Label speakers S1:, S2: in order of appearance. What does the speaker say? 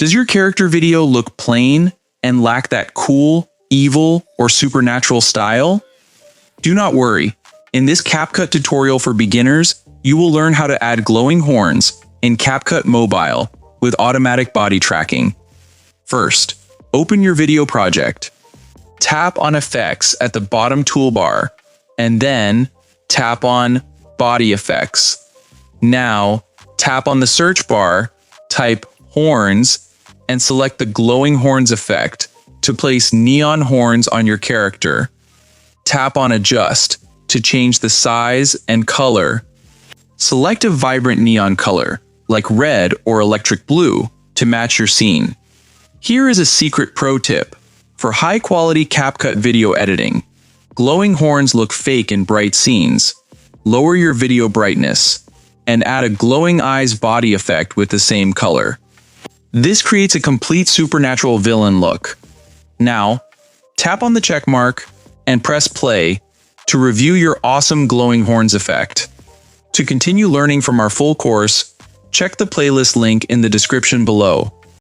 S1: Does your character video look plain and lack that cool, evil, or supernatural style? Do not worry. In this CapCut tutorial for beginners, you will learn how to add glowing horns in CapCut Mobile with automatic body tracking. First, open your video project. Tap on Effects at the bottom toolbar, and then tap on Body Effects. Now, tap on the search bar, type horns, and select the glowing horns effect to place neon horns on your character. Tap on Adjust to change the size and color. Select a vibrant neon color, like red or electric blue, to match your scene. Here is a secret pro tip. For high-quality CapCut video editing, glowing horns look fake in bright scenes. Lower your video brightness, and add a glowing eyes body effect with the same color. This creates a complete supernatural villain look. Now, tap on the check mark and press play to review your awesome glowing horns effect. To continue learning from our full course, check the playlist link in the description below.